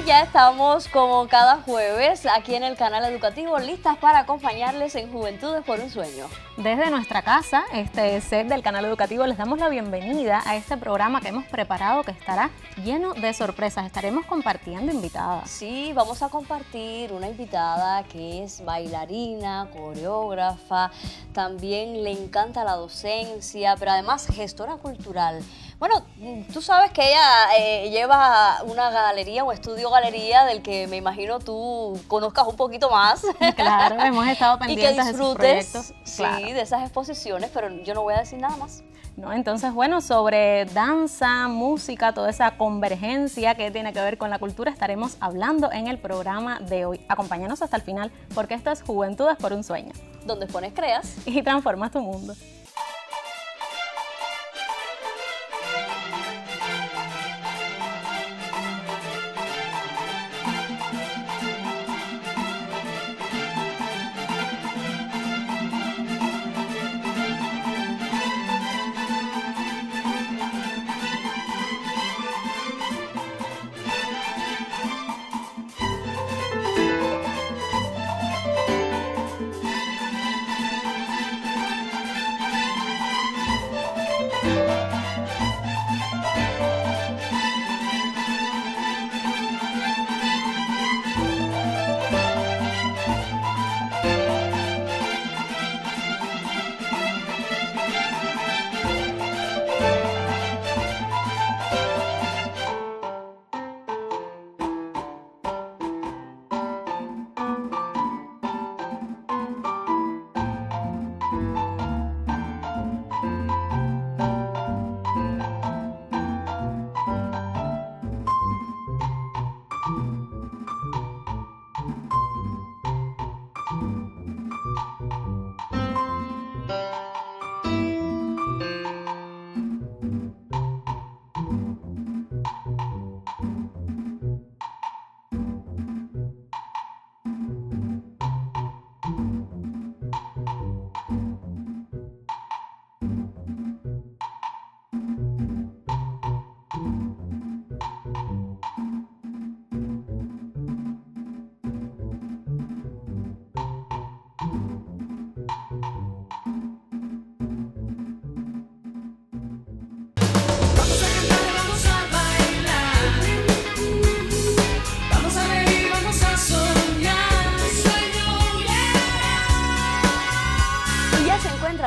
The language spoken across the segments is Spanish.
ya estamos como cada jueves aquí en el canal educativo, listas para acompañarles en Juventudes por un Sueño. Desde nuestra casa, este set del canal educativo, les damos la bienvenida a este programa que hemos preparado que estará lleno de sorpresas. Estaremos compartiendo invitadas. Sí, vamos a compartir una invitada que es bailarina, coreógrafa, también le encanta la docencia, pero además gestora cultural. Bueno, tú sabes que ella lleva una galería, un estudio galería del que me imagino tú conozcas un poquito más. Claro, hemos estado pendientes y que disfrutes, de esos proyectos. sí, Claro. de esas exposiciones, pero yo no voy a decir nada más. ¿No? Entonces, bueno, sobre danza, música, toda esa convergencia que tiene que ver con la cultura, estaremos hablando en el programa de hoy. Acompáñanos hasta el final, porque esto es Juventudes por un Sueño. Donde pones creas y transformas tu mundo.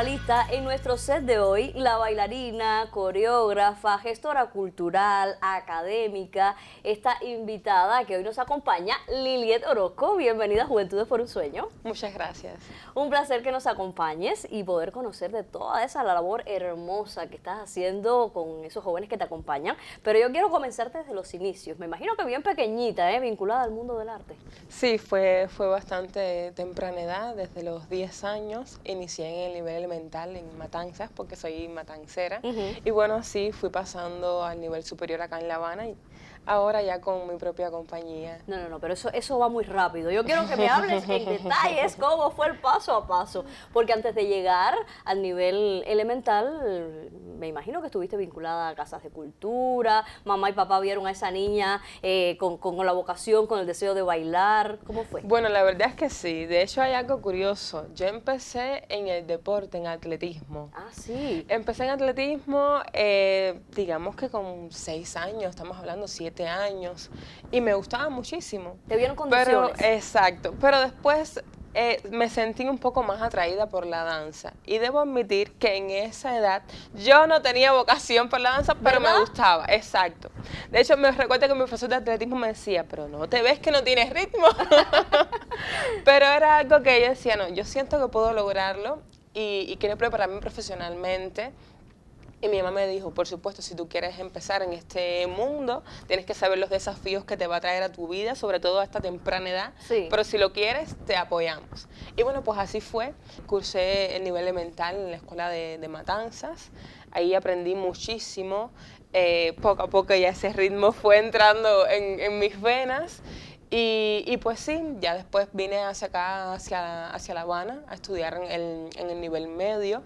Lista en nuestro set de hoy la bailarina, coreógrafa, gestora cultural, académica, esta invitada que hoy nos acompaña, Liliet Orozco. Bienvenida a Juventudes por un Sueño. Muchas gracias. Un placer que nos acompañes y poder conocer de toda esa labor hermosa que estás haciendo con esos jóvenes que te acompañan. Pero yo quiero comenzar desde los inicios. Me imagino que bien pequeñita, vinculada al mundo del arte. Sí, fue bastante temprana edad, desde los 10 años. Inicié en el nivel elemental en Matanzas, porque soy matancera. Y bueno, así fui pasando al nivel superior acá en La Habana y ahora ya con mi propia compañía. No, pero eso va muy rápido. Yo quiero que me hables en detalles cómo fue el paso a paso, porque antes de llegar al nivel elemental, me imagino que estuviste vinculada a casas de cultura, mamá y papá vieron a esa niña con la vocación, con el deseo de bailar. ¿Cómo fue? Bueno, la verdad es que sí. De hecho, hay algo curioso. Yo empecé en el deporte, en atletismo. Ah, sí. Empecé en atletismo, digamos que con 6 años, estamos hablando 7 años, y me gustaba muchísimo. ¿Te vieron condiciones? Exacto, pero después me sentí un poco más atraída por la danza, y debo admitir que en esa edad yo no tenía vocación por la danza, pero ¿verdad? me gustaba, exacto. De hecho, me recuerdo que mi profesor de atletismo me decía, pero no te ves que no tienes ritmo. Pero era algo que yo decía, no, yo siento que puedo lograrlo y quiero prepararme profesionalmente. Y mi mamá me dijo, por supuesto, si tú quieres empezar en este mundo, tienes que saber los desafíos que te va a traer a tu vida, sobre todo a esta temprana edad, sí. Pero si lo quieres, te apoyamos. Y bueno, pues así fue. Cursé el nivel elemental en la escuela de Matanzas, ahí aprendí muchísimo, poco a poco ya ese ritmo fue entrando en mis venas. Y pues sí, ya después vine hacia acá, hacia La Habana, a estudiar en el nivel medio.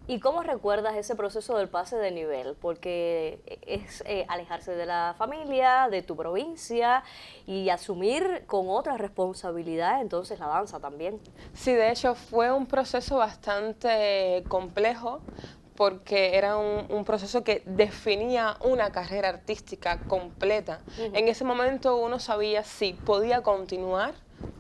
¿Y cómo recuerdas ese proceso del pase de nivel? Porque es alejarse de la familia, de tu provincia y asumir con otra responsabilidad, entonces la danza también. Sí, de hecho fue un proceso bastante complejo porque era un proceso que definía una carrera artística completa. En ese momento uno sabía si podía continuar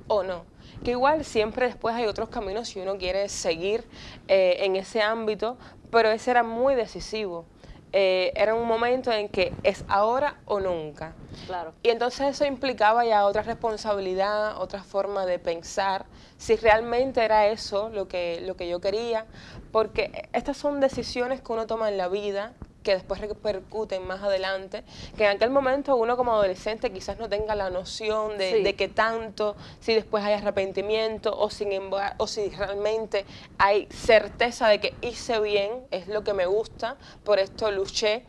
o no. Que igual siempre después hay otros caminos si uno quiere seguir en ese ámbito, pero ese era muy decisivo. Era un momento en que es ahora o nunca. Claro. Y entonces eso implicaba ya otra responsabilidad, otra forma de pensar, si realmente era eso lo que yo quería, porque estas son decisiones que uno toma en la vida, que después repercuten más adelante, que en aquel momento uno como adolescente quizás no tenga la noción de qué tanto, si después hay arrepentimiento o si realmente hay certeza de que hice bien, es lo que me gusta, por esto luché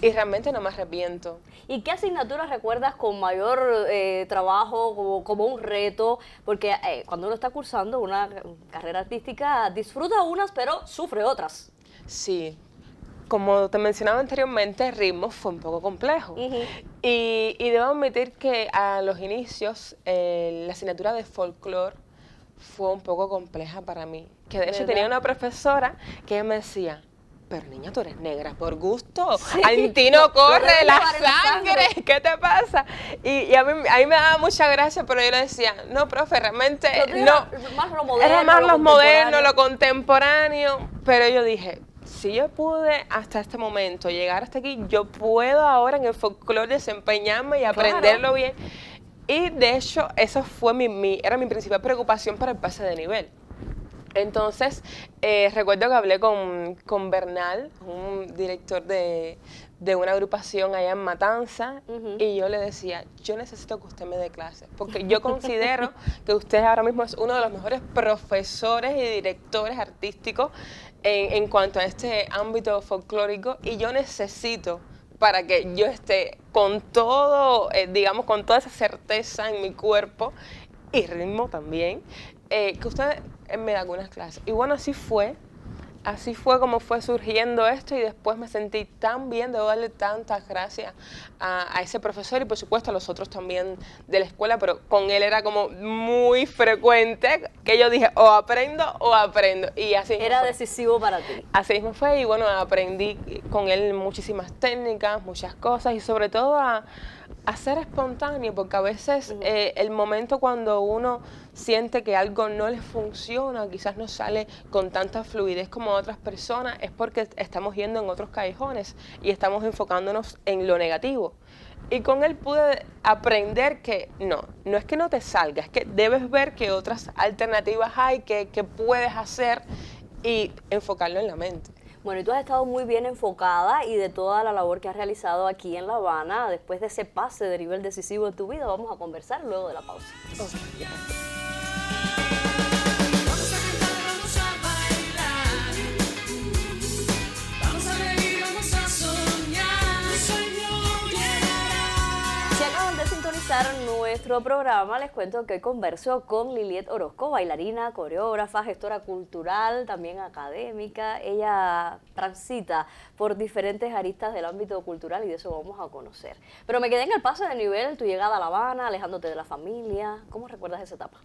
y realmente no me arrepiento. ¿Y qué asignaturas recuerdas con mayor trabajo, como un reto? Porque cuando uno está cursando una carrera artística, disfruta unas, pero sufre otras. Sí. Como te mencionaba anteriormente, el ritmo fue un poco complejo. Y debo admitir que a los inicios la asignatura de folclore fue un poco compleja para mí. Que de hecho tenía una profesora que ella me decía, pero niña, tú eres negra por gusto, Sí. en ti no corre la corre la sangre, ¿qué te pasa? Y a mí me daba mucha gracia, pero yo le decía, no, profe, realmente no. Más lo moderno, Era más lo lo moderno, contemporáneo. lo contemporáneo, pero yo dije, si yo pude hasta este momento llegar hasta aquí, yo puedo ahora en el folclore desempeñarme y aprenderlo bien. Y de hecho, eso fue era mi principal preocupación para el pase de nivel. Entonces, recuerdo que hablé con Bernal, un director de una agrupación allá en Matanza, y yo le decía, yo necesito que usted me dé clases, porque yo considero que usted ahora mismo es uno de los mejores profesores y directores artísticos en cuanto a este ámbito folclórico, y yo necesito, para que yo esté con todo, digamos, con toda esa certeza en mi cuerpo, y ritmo también, que usted me da algunas clases. Y bueno, así fue como fue surgiendo esto y después me sentí tan bien, debo darle tantas gracias a ese profesor y por supuesto a los otros también de la escuela, pero con él era como muy frecuente que yo dije o aprendo y así Era fue. decisivo para ti. Así mismo fue y bueno, aprendí con él muchísimas técnicas, muchas cosas y sobre todo a ser espontáneo, porque a veces el momento cuando uno siente que algo no le funciona, quizás no sale con tanta fluidez como otras personas, es porque estamos yendo en otros callejones y estamos enfocándonos en lo negativo. Y con él pude aprender que no es que no te salga, es que debes ver que otras alternativas hay, que puedes hacer y enfocarlo en la mente. Bueno, y tú has estado muy bien enfocada y de toda la labor que has realizado aquí en La Habana, después de ese pase de nivel decisivo en tu vida, vamos a conversar luego de la pausa. Okay, gracias. Nuestro programa, les cuento que hoy converso con Liliet Orozco, bailarina, coreógrafa, gestora cultural, también académica. Ella transita por diferentes aristas del ámbito cultural y de eso vamos a conocer. Pero me quedé en el pase de nivel, tu llegada a La Habana, alejándote de la familia. ¿Cómo recuerdas esa etapa?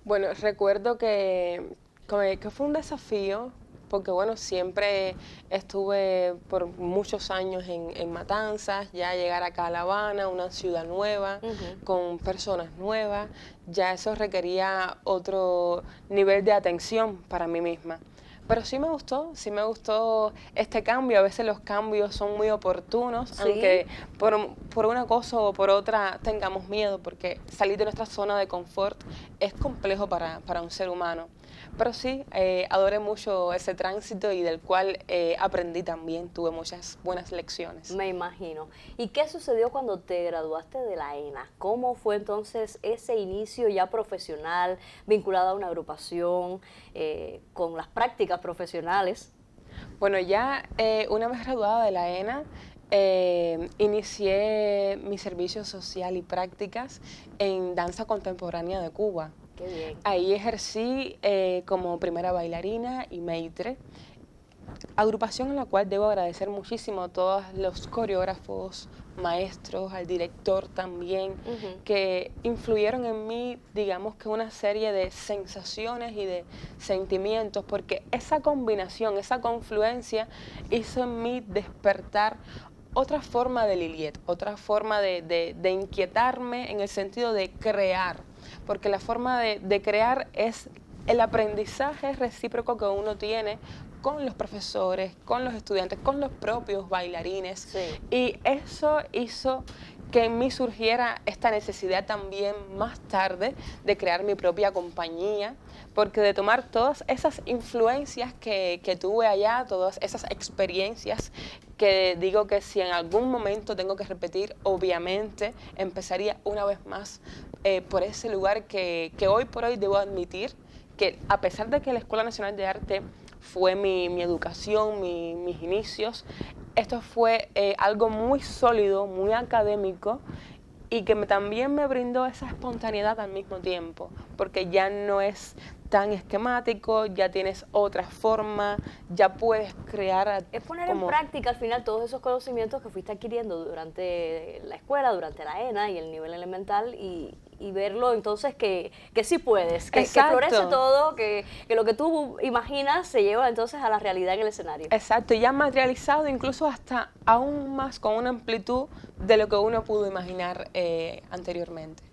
Bueno, recuerdo que fue un desafío, porque bueno, siempre estuve por muchos años en Matanzas, ya llegar acá a La Habana, una ciudad nueva, con personas nuevas, ya eso requería otro nivel de atención para mí misma. Pero sí me gustó este cambio. A veces los cambios son muy oportunos, ¿sí? Aunque por una cosa o por otra tengamos miedo, porque salir de nuestra zona de confort es complejo para un ser humano. Pero sí, adoré mucho ese tránsito y del cual aprendí también, tuve muchas buenas lecciones. Me imagino. ¿Y qué sucedió cuando te graduaste de la ENA? ¿Cómo fue entonces ese inicio ya profesional, vinculado a una agrupación, con las prácticas profesionales? Bueno, ya una vez graduada de la ENA, inicié mi servicio social y prácticas en danza contemporánea de Cuba. Qué bien. Ahí ejercí como primera bailarina y maitre. agrupación en la cual debo agradecer muchísimo a todos los coreógrafos, maestros, al director también, que influyeron en mí, digamos que una serie de sensaciones y de sentimientos, porque esa combinación, esa confluencia hizo en mí despertar otra forma de Liliet, otra forma de inquietarme en el sentido de crear, porque la forma de crear es el aprendizaje recíproco que uno tiene con los profesores, con los estudiantes, con los propios bailarines. Sí. Y eso hizo que en mí surgiera esta necesidad también más tarde de crear mi propia compañía, porque de tomar todas esas influencias que tuve allá, todas esas experiencias que digo que si en algún momento tengo que repetir, obviamente empezaría una vez más por ese lugar que hoy por hoy debo admitir que a pesar de que la Escuela Nacional de Arte fue mi educación, mis inicios, esto fue algo muy sólido, muy académico y que también me brindó esa espontaneidad al mismo tiempo, porque ya no es tan esquemático, ya tienes otra forma, ya puedes crear... Es poner en práctica al final todos esos conocimientos que fuiste adquiriendo durante la escuela, durante la ENA y el nivel elemental y verlo entonces que sí puedes, que florece todo, que lo que tú imaginas se lleva entonces a la realidad en el escenario. Exacto, y ya materializado incluso hasta aún más con una amplitud de lo que uno pudo imaginar anteriormente.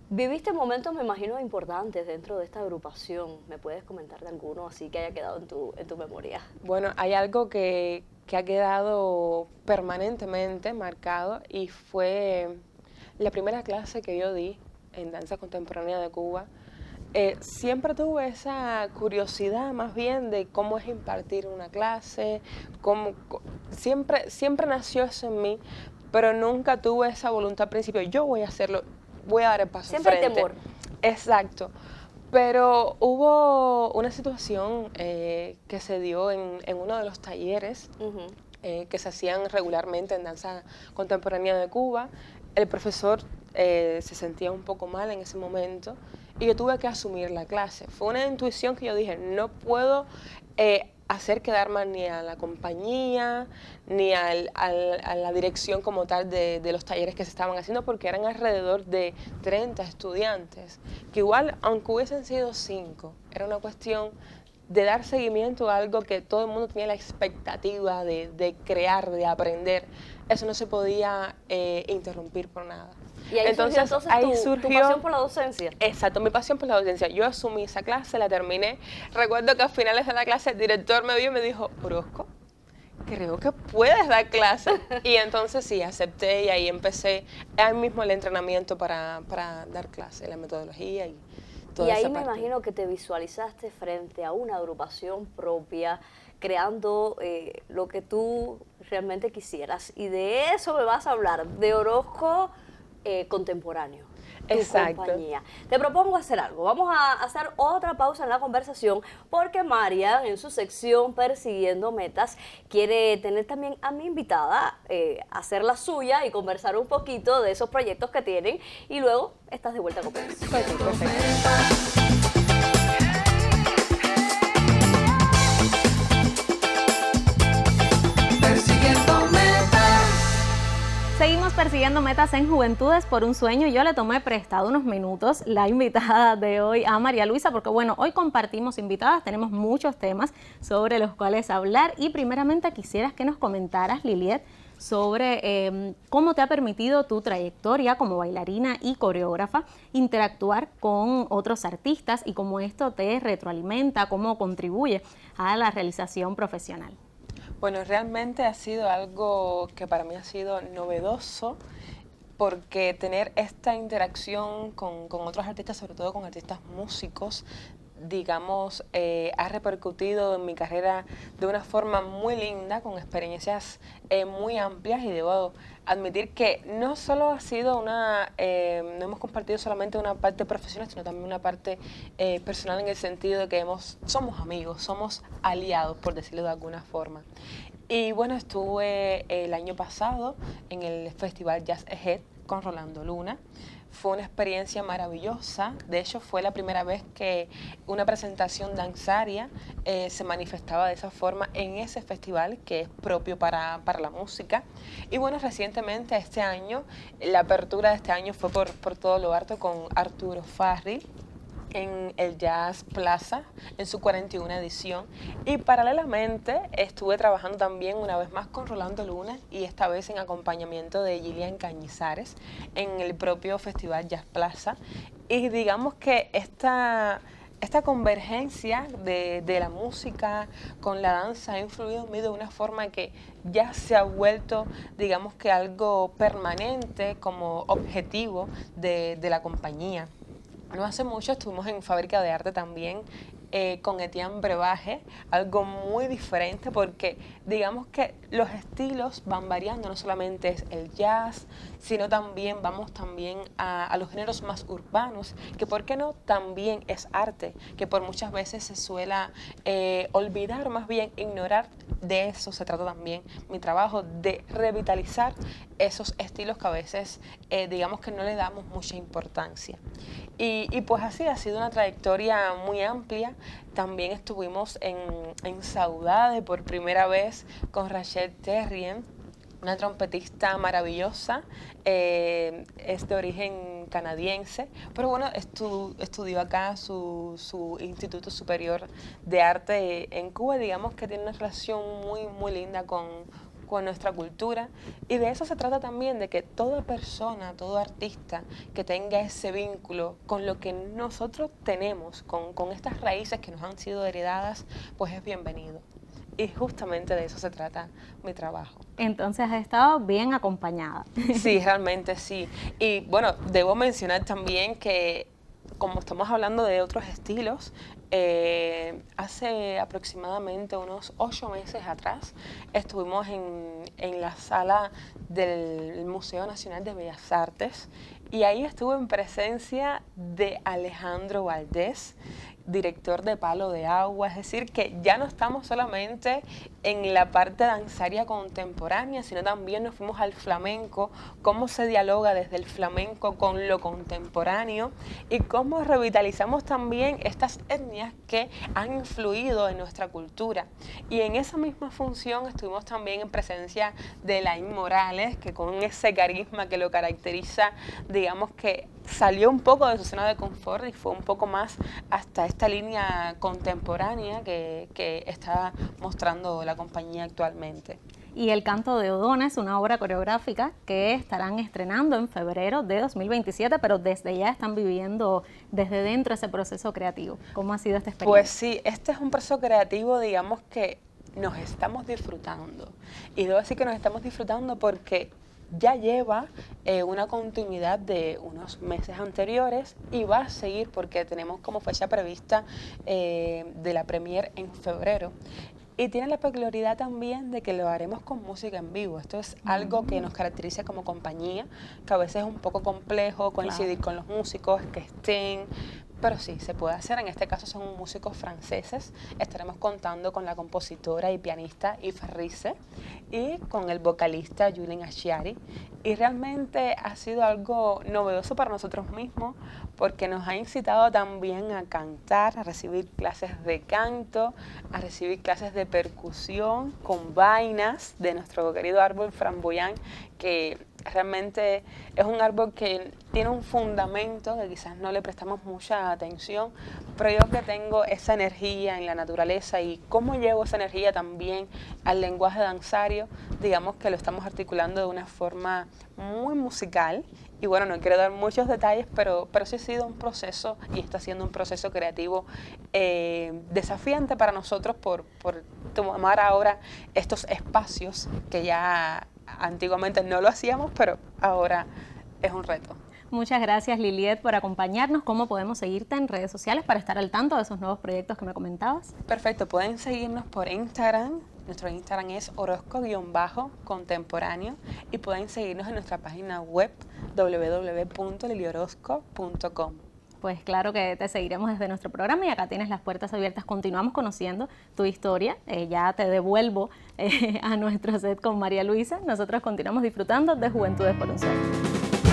Viviste momentos, me imagino, importantes dentro de esta agrupación. ¿Me puedes comentar de alguno así que haya quedado en tu memoria? Bueno, hay algo que ha quedado permanentemente marcado y fue la primera clase que yo di en danza contemporánea de Cuba. Siempre tuve esa curiosidad más bien de cómo es impartir una clase, siempre nació eso en mí, pero nunca tuve esa voluntad al principio, yo voy a hacerlo, voy a dar el paso siempre frente. Temor. Exacto. Pero hubo una situación que se dio en uno de los talleres que se hacían regularmente en danza contemporánea de Cuba. El profesor se sentía un poco mal en ese momento y yo tuve que asumir la clase. Fue una intuición que yo dije, no puedo hacer quedar mal ni a la compañía, ni a la dirección como tal de los talleres que se estaban haciendo, porque eran alrededor de 30 estudiantes, que igual, aunque hubiesen sido 5, era una cuestión de dar seguimiento a algo que todo el mundo tenía la expectativa de crear, de aprender. Eso no se podía interrumpir por nada. Y ahí entonces tu pasión por la docencia. Exacto, mi pasión por la docencia. Yo asumí esa clase, la terminé. Recuerdo que a finales de la clase el director me vio y me dijo, Orozco, creo que puedes dar clase. Y entonces sí, acepté y ahí empecé ahí mismo el entrenamiento para dar clase, la metodología y toda esa parte. Y ahí me imagino que te visualizaste frente a una agrupación propia, creando lo que tú realmente quisieras. Y de eso me vas a hablar, de Orozco contemporáneo. Exacto. Compañía. Te propongo hacer algo. Vamos a hacer otra pausa en la conversación porque Marian, en su sección Persiguiendo Metas, quiere tener también a mi invitada, hacer la suya y conversar un poquito de esos proyectos que tienen y luego estás de vuelta con nosotros. Perfecto. Seguimos persiguiendo metas en Juventudes por un Sueño. Yo le tomé prestado unos minutos la invitada de hoy a María Luisa, porque bueno, hoy compartimos invitadas, tenemos muchos temas sobre los cuales hablar y primeramente quisieras que nos comentaras, Liliet, sobre cómo te ha permitido tu trayectoria como bailarina y coreógrafa interactuar con otros artistas y cómo esto te retroalimenta, cómo contribuye a la realización profesional. Bueno, realmente ha sido algo que para mí ha sido novedoso porque tener esta interacción con otros artistas, sobre todo con artistas músicos, digamos, ha repercutido en mi carrera de una forma muy linda, con experiencias muy amplias y debo admitir que no solo ha sido no hemos compartido solamente una parte profesional, sino también una parte personal en el sentido de que somos amigos, somos aliados, por decirlo de alguna forma. Y bueno, estuve el año pasado en el Festival Jazz Ahead con Rolando Luna. Fue una experiencia maravillosa. De hecho, fue la primera vez que una presentación danzaria se manifestaba de esa forma en ese festival que es propio para la música. Y bueno, recientemente este año, la apertura de este año fue por todo lo alto con Arturo Farri en el Jazz Plaza en su 41 edición, y paralelamente estuve trabajando también una vez más con Rolando Luna, y esta vez en acompañamiento de Gillian Cañizares en el propio Festival Jazz Plaza. Y digamos que esta convergencia de la música con la danza ha influido en mí de una forma que ya se ha vuelto, digamos que algo permanente como objetivo de la compañía. No hace mucho estuvimos en Fábrica de Arte también con Etienne Brebaje, algo muy diferente porque digamos que los estilos van variando, no solamente es el jazz, sino también vamos también a los géneros más urbanos, que por qué no también es arte, que por muchas veces se suele olvidar, más bien ignorar. De eso se trata también mi trabajo, de revitalizar esos estilos que a veces digamos que no le damos mucha importancia. Y pues así ha sido una trayectoria muy amplia. También estuvimos en Saudade por primera vez con Rachel Terrien, una trompetista maravillosa, es de origen canadiense, pero bueno, estudió acá su Instituto Superior de Arte en Cuba. Digamos que tiene una relación muy linda con nuestra cultura, y de eso se trata también, de que toda persona, todo artista que tenga ese vínculo con lo que nosotros tenemos, con estas raíces que nos han sido heredadas, pues es bienvenido. Y justamente de eso se trata mi trabajo. Entonces has estado bien acompañada. Sí, realmente sí. Y bueno, debo mencionar también que como estamos hablando de otros estilos, hace aproximadamente unos 8 meses atrás estuvimos en la sala del Museo Nacional de Bellas Artes, y ahí estuve en presencia de Alejandro Valdés, director de Palo de Agua. Es decir, que ya no estamos solamente en la parte danzaria contemporánea, sino también nos fuimos al flamenco, cómo se dialoga desde el flamenco con lo contemporáneo y cómo revitalizamos también estas etnias que han influido en nuestra cultura. Y en esa misma función estuvimos también en presencia de Elaine Morales, que con ese carisma que lo caracteriza, digamos que salió un poco de su zona de confort y fue un poco más hasta esta línea contemporánea que está mostrando la compañía actualmente. Y El Canto de Odona es una obra coreográfica que estarán estrenando en febrero de 2027, pero desde ya están viviendo desde dentro ese proceso creativo. ¿Cómo ha sido esta experiencia? Pues sí, este es un proceso creativo, digamos que nos estamos disfrutando. Y debo decir que nos estamos disfrutando porque ya lleva una continuidad de unos meses anteriores y va a seguir porque tenemos como fecha prevista de la premier en febrero. Y tiene la peculiaridad también de que lo haremos con música en vivo. Esto es algo que nos caracteriza como compañía, que a veces es un poco complejo coincidir con los músicos que estén, pero sí, se puede hacer. En este caso son músicos franceses. Estaremos contando con la compositora y pianista Yves Rize y con el vocalista Julien Asciari. Y realmente ha sido algo novedoso para nosotros mismos porque nos ha incitado también a cantar, a recibir clases de canto, a recibir clases de percusión con vainas de nuestro querido árbol framboyán, que realmente es un árbol que tiene un fundamento que quizás no le prestamos mucha atención, pero yo que tengo esa energía en la naturaleza y cómo llevo esa energía también al lenguaje danzario, digamos que lo estamos articulando de una forma muy musical. Y bueno, no quiero dar muchos detalles, pero sí ha sido un proceso y está siendo un proceso creativo desafiante para nosotros por tomar ahora estos espacios que ya antiguamente no lo hacíamos, pero ahora es un reto. Muchas gracias, Liliet, por acompañarnos. ¿Cómo podemos seguirte en redes sociales para estar al tanto de esos nuevos proyectos que me comentabas? Perfecto, pueden seguirnos por Instagram. Nuestro Instagram es orozco_contemporáneo y pueden seguirnos en nuestra página web www.liliorozco.com. Pues claro que te seguiremos desde nuestro programa y acá tienes las puertas abiertas. Continuamos conociendo tu historia. Ya te devuelvo a nuestro set con María Luisa. Nosotros continuamos disfrutando de Juventudes por un Sueño.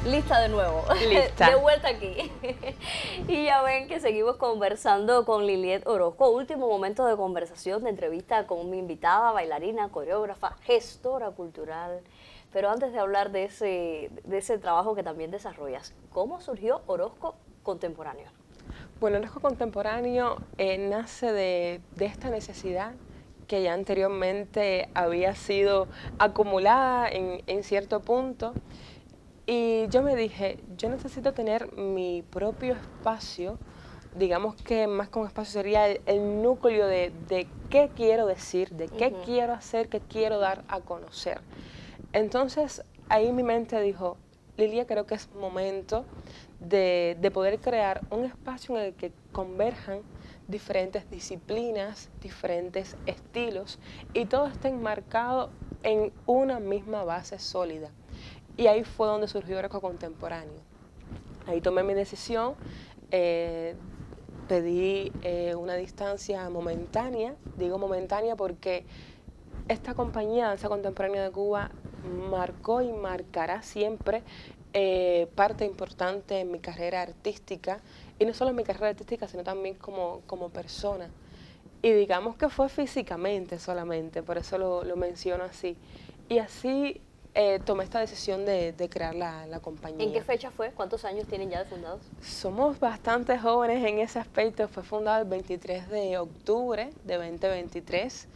Lista de nuevo. Lista. De vuelta aquí. Y ya ven que seguimos conversando con Liliet Orozco. Último momento de conversación, de entrevista con mi invitada, bailarina, coreógrafa, gestora cultural. Pero antes de hablar de ese trabajo que también desarrollas, ¿cómo surgió Orozco Contemporáneo? Bueno, Orozco Contemporáneo nace de esta necesidad que ya anteriormente había sido acumulada en cierto punto. Y yo me dije, yo necesito tener mi propio espacio, digamos que más que un espacio sería el núcleo de qué quiero decir, de qué quiero hacer, qué quiero dar a conocer. Entonces ahí mi mente dijo, Lilia, creo que es momento de poder crear un espacio en el que converjan diferentes disciplinas, diferentes estilos y todo esté enmarcado en una misma base sólida. Y ahí fue donde surgió Orozco Contemporáneo. Ahí tomé mi decisión, pedí una distancia momentánea, digo momentánea porque esta compañía Danza Contemporánea de Cuba marcó y marcará siempre parte importante en mi carrera artística, y no solo en mi carrera artística, sino también como persona. Y digamos que fue físicamente solamente, por eso lo menciono así. Y así tomé esta decisión de crear la compañía. ¿En qué fecha fue? ¿Cuántos años tienen ya de fundados? Somos bastante jóvenes en ese aspecto. Fue fundado el 23 de octubre de 2023.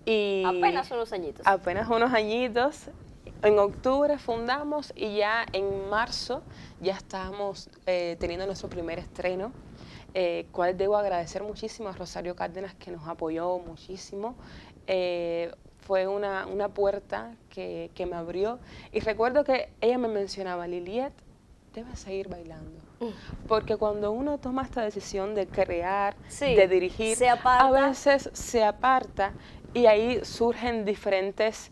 Y Apenas unos añitos. Apenas unos añitos. En octubre fundamos y ya en marzo ya estábamos teniendo nuestro primer estreno, cual debo agradecer muchísimo a Rosario Cárdenas, que nos apoyó muchísimo. Fue una puerta que me abrió, y recuerdo que ella me mencionaba, Liliet, debes seguir bailando, porque cuando uno toma esta decisión de crear, sí, de dirigir, a veces se aparta y ahí surgen diferentes,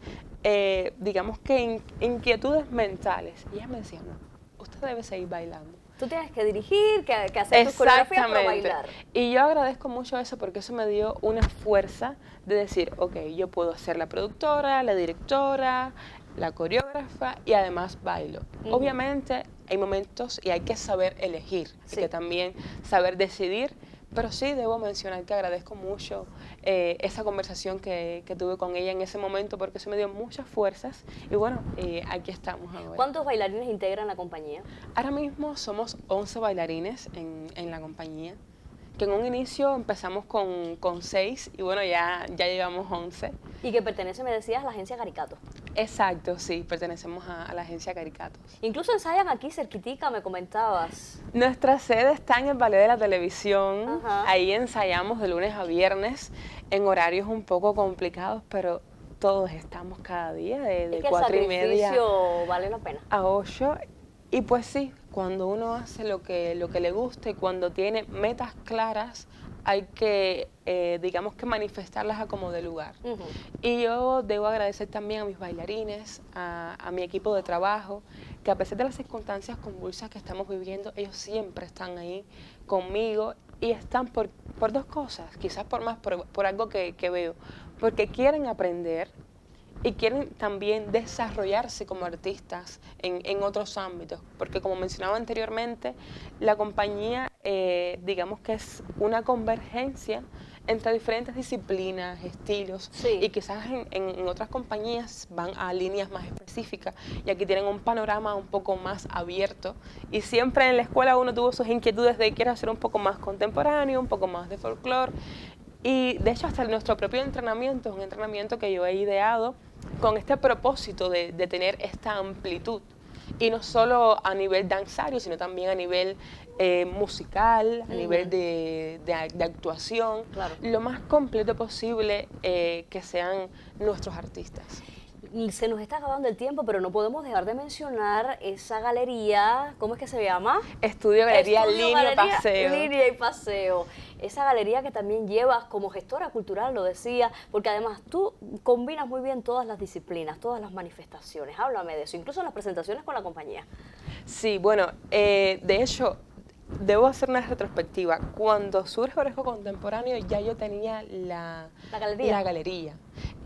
digamos que inquietudes mentales, y ella me decía, no, usted debe seguir bailando. Tú tienes que dirigir, que hacer tus coreografías para bailar. Y yo agradezco mucho eso porque eso me dio una fuerza de decir, ok, yo puedo ser la productora, la directora, la coreógrafa y además bailo. Obviamente hay momentos y hay que saber elegir, hay que también saber decidir, pero sí debo mencionar que agradezco mucho esa conversación que tuve con ella en ese momento, porque eso me dio muchas fuerzas y bueno, aquí estamos ahora. ¿Cuántos bailarines integran la compañía? Ahora mismo somos 11 bailarines en la compañía, que en un inicio empezamos con 6 y bueno, ya llevamos 11. Y que pertenece, me decías, a la agencia Caricato. Exacto, sí, pertenecemos a la agencia Caricatos. Incluso ensayan aquí cerquitica, me comentabas. Nuestra sede está en el Ballet de la Televisión. Ahí ensayamos de lunes a viernes en horarios un poco complicados, pero todos estamos cada día de 4:30 vale la pena. a 8. Y pues sí, cuando uno hace lo que le gusta y cuando tiene metas claras, hay que, digamos que manifestarlas a como de lugar. Y yo debo agradecer también a mis bailarines, a mi equipo de trabajo, que a pesar de las circunstancias convulsas que estamos viviendo, ellos siempre están ahí conmigo y están por dos cosas, quizás por algo que veo, porque quieren aprender y quieren también desarrollarse como artistas en otros ámbitos, porque como mencionaba anteriormente, la compañía digamos que es una convergencia entre diferentes disciplinas, estilos, y quizás en otras compañías van a líneas más específicas y aquí tienen un panorama un poco más abierto, y siempre en la escuela uno tuvo sus inquietudes de quiero hacer un poco más contemporáneo, un poco más de folclore, y de hecho hasta nuestro propio entrenamiento es un entrenamiento que yo he ideado con este propósito de tener esta amplitud. Y no solo a nivel danzario, sino también a nivel musical, a nivel de actuación, Claro. lo más completo posible que sean nuestros artistas. Se nos está acabando el tiempo, pero no podemos dejar de mencionar esa galería, ¿cómo es que se llama? Estudio Galería Estudio Línea Galería Paseo. Línea y Paseo. Esa galería que también llevas como gestora cultural, lo decía, porque además tú combinas muy bien todas las disciplinas, todas las manifestaciones. Háblame de eso, incluso las presentaciones con la compañía. Sí, bueno, de hecho, debo hacer una retrospectiva. Cuando surge Orozco Contemporáneo ya yo tenía la galería.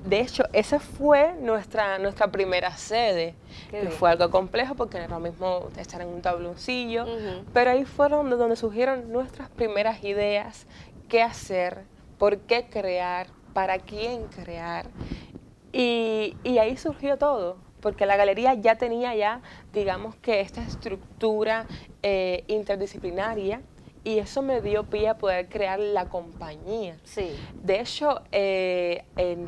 De hecho, esa fue nuestra primera sede, que fue algo complejo porque no era lo mismo estar en un tabloncillo, pero ahí fueron donde surgieron nuestras primeras ideas, qué hacer, por qué crear, para quién crear, y ahí surgió todo. Porque la galería ya tenía digamos que esta estructura interdisciplinaria, y eso me dio pie a poder crear la compañía. Sí. De hecho,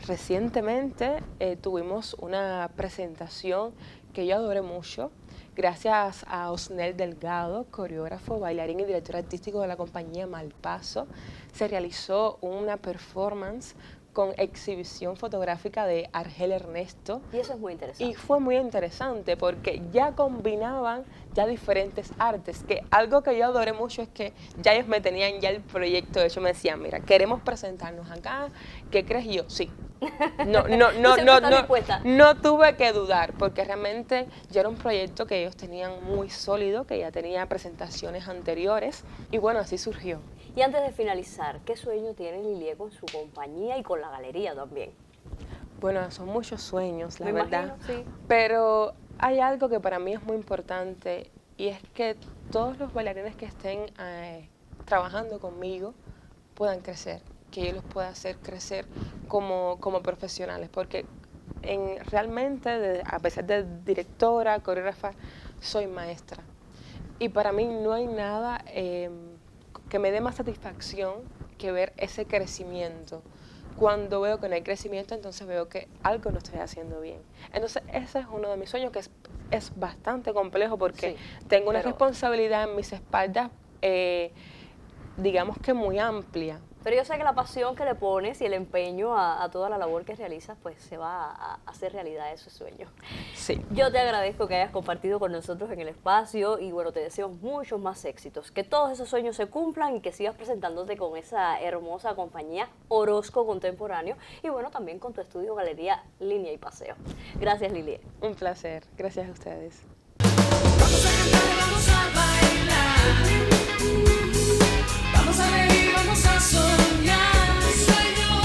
recientemente tuvimos una presentación que yo adoré mucho, gracias a Osnel Delgado, coreógrafo, bailarín y director artístico de la compañía Malpaso. Se realizó una performance con exhibición fotográfica de Argel Ernesto. Y eso es muy interesante. Y fue muy interesante porque ya combinaban ya diferentes artes, que algo que yo adoré mucho es que ya ellos me tenían ya el proyecto hecho, me decían, mira, queremos presentarnos acá, ¿qué crees? Y yo, sí. No tuve que dudar, porque realmente ya era un proyecto que ellos tenían muy sólido, que ya tenía presentaciones anteriores, y bueno, así surgió. Y antes de finalizar, ¿qué sueño tiene Lilie con su compañía y con la galería también? Bueno, son muchos sueños, la verdad. Imagino, sí. Pero hay algo que para mí es muy importante, y es que todos los bailarines que estén trabajando conmigo puedan crecer, que yo los pueda hacer crecer como profesionales, porque realmente, a pesar de directora, coreógrafa, soy maestra. Y para mí no hay nada que me dé más satisfacción que ver ese crecimiento. Cuando veo que no hay crecimiento, entonces veo que algo no estoy haciendo bien. Entonces ese es uno de mis sueños, que es bastante complejo porque tengo una responsabilidad en mis espaldas, digamos que muy amplia. Pero yo sé que la pasión que le pones y el empeño a toda la labor que realizas, pues se va a hacer realidad ese sueño. Sí. Yo te agradezco que hayas compartido con nosotros en el espacio y bueno, te deseo muchos más éxitos. Que todos esos sueños se cumplan y que sigas presentándote con esa hermosa compañía Orozco Contemporáneo y bueno, también con tu estudio Galería Línea y Paseo. Gracias, Lilie. Un placer. Gracias a ustedes. Vamos a cantar y vamos a bailar. Vamos a reír, vamos a soñar. Sueño,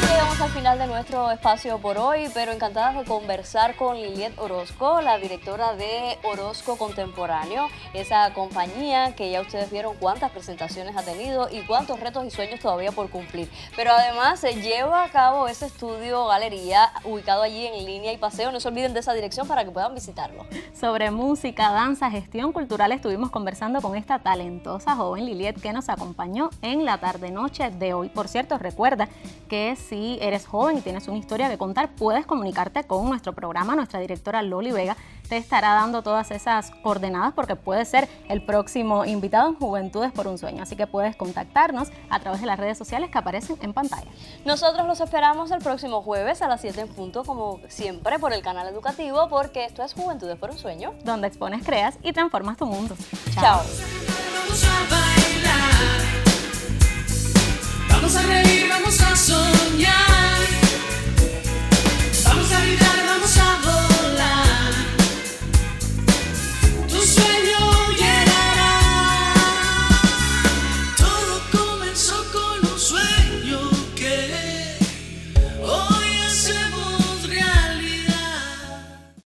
Llegamos al final de nuestro espacio por hoy, pero encantadas de conversar con Liliet Orozco, la directora de Orozco Contemporáneo, esa compañía que ya ustedes vieron cuántas presentaciones ha tenido y cuántos retos y sueños todavía por cumplir. Pero además se lleva a cabo ese estudio galería ubicado allí en Línea y Paseo. No se olviden de esa dirección para que puedan visitarlo. Sobre música, danza, gestión cultural estuvimos conversando con esta talentosa joven Liliet que nos acompañó en la tarde-noche de hoy. Por cierto, recuerda que si eres joven y tienes una historia que contar, puedes comunicarte con nuestro programa. Nuestra directora Loli Vega te estará dando todas esas coordenadas porque puedes ser el próximo invitado en Juventudes por un Sueño. Así que puedes contactarnos a través de las redes sociales que aparecen en pantalla. Nosotros los esperamos el próximo jueves a las 7 en punto, como siempre, por el canal educativo, porque esto es Juventudes por un Sueño, donde expones, creas y transformas tu mundo. Chao. Chao.